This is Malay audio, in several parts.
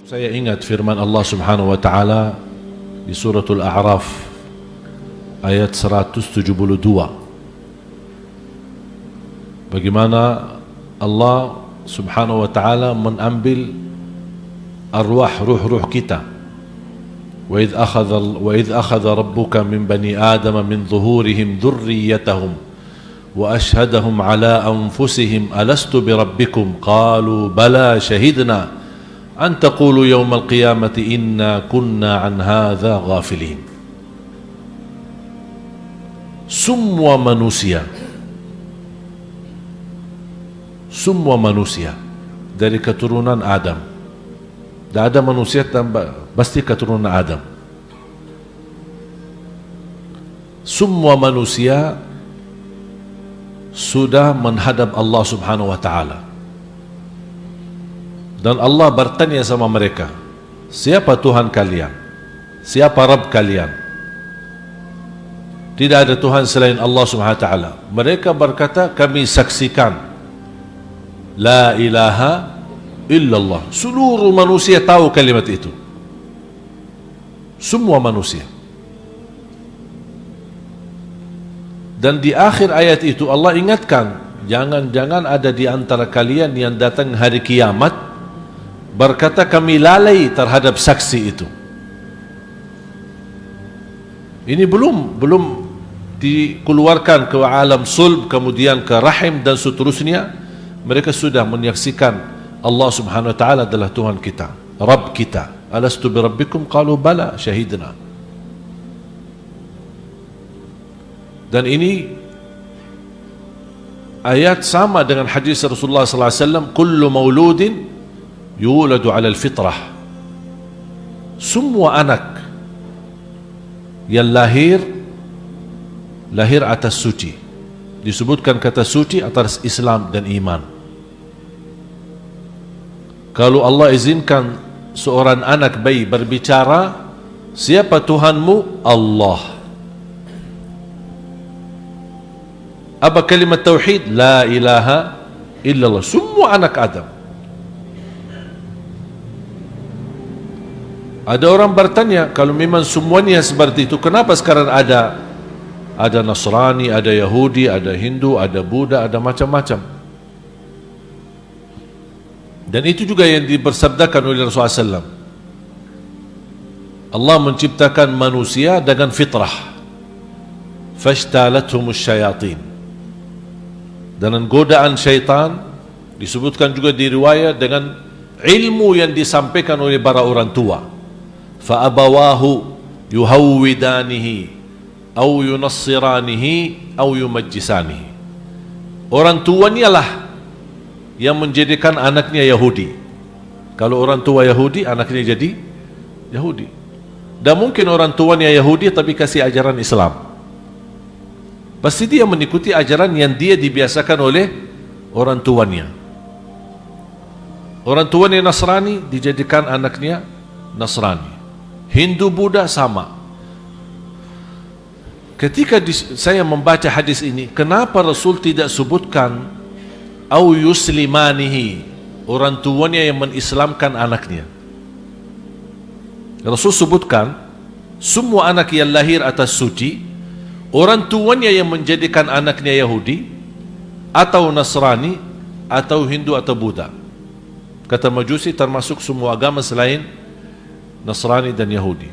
Saya ingat firman Allah Subhanahu wa taala di suratul A'raf ayat 172. Bagaimana Allah Subhanahu wa taala mengambil arwah ruh-ruh kita. Wa idh akhadha rabbuka min bani Adam min zuhurihim dhurriyyatahum wa ashhadahum ala anfusihim alastu bi rabbikum qalu bala shahidna an taqulu yawmal qiyamati inna kunna an hadha ghafilin. Semua manusia dari keturunan Adam. Tidak ada manusia pasti keturunan Adam. Semua manusia sudah menghadap Allah Subhanahu wa taala. Dan Allah bertanya sama mereka, siapa Tuhan kalian? Siapa Rabb kalian? Tidak ada Tuhan selain Allah Subhanahu wa taala. Mereka berkata, kami saksikan la ilaha illallah. Seluruh manusia tahu kalimat itu. Semua manusia. Dan di akhir ayat itu Allah ingatkan, jangan-jangan ada di antara kalian yang datang hari kiamat berkata kami lalai terhadap saksi itu. Ini belum dikeluarkan ke alam sulb, kemudian ke rahim dan seterusnya. Mereka sudah menyaksikan Allah Subhanahu wa taala adalah Tuhan kita, Rabb kita. Alastu bi rabbikum qalu bala syahidna. Dan ini ayat sama dengan hadis Rasulullah sallallahu alaihi wasallam, kullu mauludin yuladu ala al-fitrah. Semua anak yang lahir atas suci. Disebutkan kata suci atas Islam dan iman. Kalau Allah izinkan seorang anak bayi berbicara, siapa Tuhanmu? Allah. Apa kalimat tauhid? La ilaha illallah. Semua anak Adam. Ada orang bertanya, kalau memang semuanya seperti itu, kenapa sekarang ada Nasrani, ada Yahudi, ada Hindu, ada Buddha, ada macam-macam. Dan itu juga yang dibersabdakan oleh Rasulullah SAW. Allah menciptakan manusia dengan fitrah. Fashtalathumush syayatin. Dengan godaan syaitan, disebutkan juga di riwayat dengan ilmu yang disampaikan oleh para orang tua. Fa'abawahu yuhawwidanihi au yunassiranihi au yumajjisanihi. Orang tuanya lah yang menjadikan anaknya Yahudi. Kalau orang tua Yahudi, anaknya jadi Yahudi. Dan mungkin orang tuanya Yahudi tapi kasih ajaran Islam. Pasti dia mengikuti ajaran yang dia dibiasakan oleh orang tuanya. Orang tuanya Nasrani, dijadikan anaknya Nasrani. Hindu, Buddha sama. Ketika saya membaca hadis ini, kenapa Rasul tidak sebutkan au yuslimanihi, orang tuanya yang mengislamkan anaknya? Rasul sebutkan semua anak yang lahir atas suci, orang tuanya yang menjadikan anaknya Yahudi atau Nasrani atau Hindu atau Buddha. Kata Majusi termasuk semua agama selain Nasrani dan Yahudi.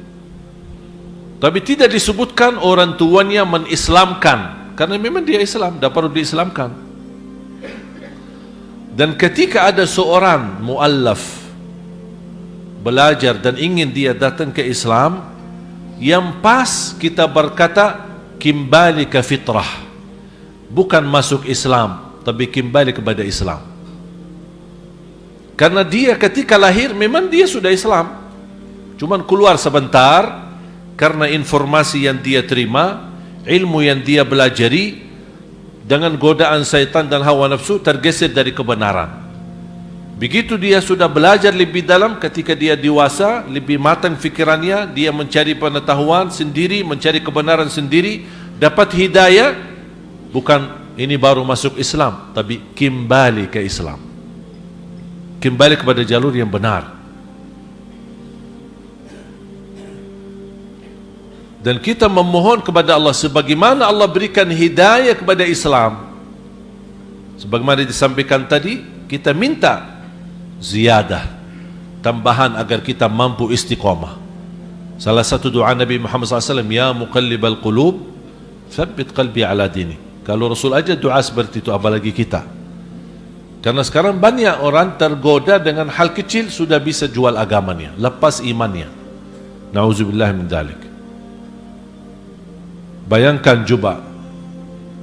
Tapi tidak disebutkan orang tuanya menislamkan, karena memang dia Islam, dah perlu diislamkan. Dan ketika ada seorang muallaf belajar dan ingin dia datang ke Islam, yang pas kita berkata kimbali ke fitrah, bukan masuk Islam, tapi kimbali kepada Islam. Karena dia ketika lahir memang dia sudah Islam, cuman keluar sebentar karena informasi yang dia terima, ilmu yang dia belajari, dengan godaan syaitan dan hawa nafsu tergeser dari kebenaran. Begitu dia sudah belajar lebih dalam, ketika dia dewasa, lebih matang fikirannya, dia mencari pengetahuan sendiri, mencari kebenaran sendiri, dapat hidayah, bukan ini baru masuk Islam, tapi kembali ke Islam, kembali kepada jalur yang benar. Dan kita memohon kepada Allah sebagaimana Allah berikan hidayah kepada Islam, sebagaimana disampaikan tadi, kita minta ziyadah, tambahan agar kita mampu istiqamah. Salah satu doa Nabi Muhammad SAW, ya muqallibal qulub tsabbit qalbi ala dini. Kalau Rasul aja doa seperti itu, apalagi kita. Karena sekarang banyak orang tergoda dengan hal kecil sudah bisa jual agamanya, lepas imannya. Na'udzubillah min dzalik. Bayangkan juga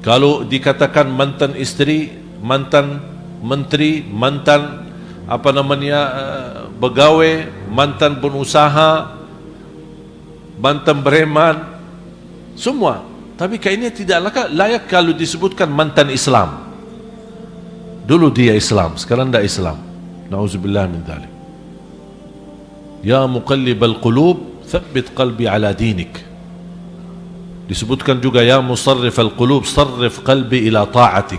kalau dikatakan mantan istri, mantan menteri, mantan pegawai, mantan pengusaha, mantan bereman, semua. Tapi kayaknya tidak layak kalau disebutkan mantan Islam. Dulu dia Islam, sekarang tidak Islam. Na'udzubillah min dzalik. Ya muqallibal qulub tsabbit qalbi ala dinik. Disebutkan juga ya musarrifal qulub sarrif qalbi ila ta'atik,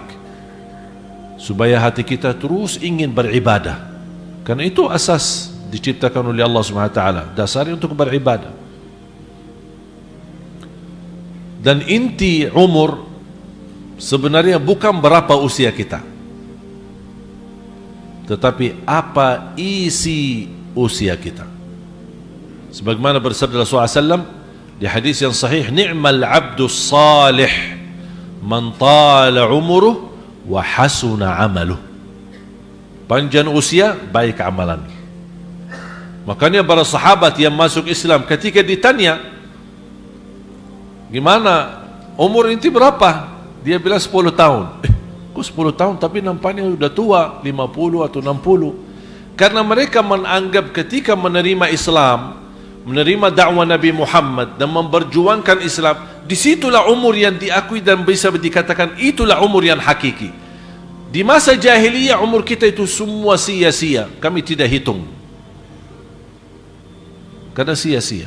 supaya hati kita terus ingin beribadah, karena itu asas diciptakan oleh Allah Subhanahu wa taala, dasarnya untuk beribadah. Dan inti umur sebenarnya bukan berapa usia kita, tetapi apa isi usia kita. Sebagaimana bersabda Rasulullah SAW di hadis yang sahih, ni'mal abdus salih man tala umruh wa hasuna amaluh. Panjang usia, baik amalan. Makanya para sahabat yang masuk Islam ketika ditanya, gimana umur inti berapa? Dia bilang 10 tahun. Kok 10 tahun tapi nampaknya sudah tua, 50 atau 60. Karena mereka menganggap ketika menerima Islam, menerima dakwah Nabi Muhammad dan memperjuangkan Islam, disitulah umur yang diakui dan bisa dikatakan itulah umur yang hakiki. Di masa jahiliyah umur kita itu semua sia-sia, kami tidak hitung karena sia-sia.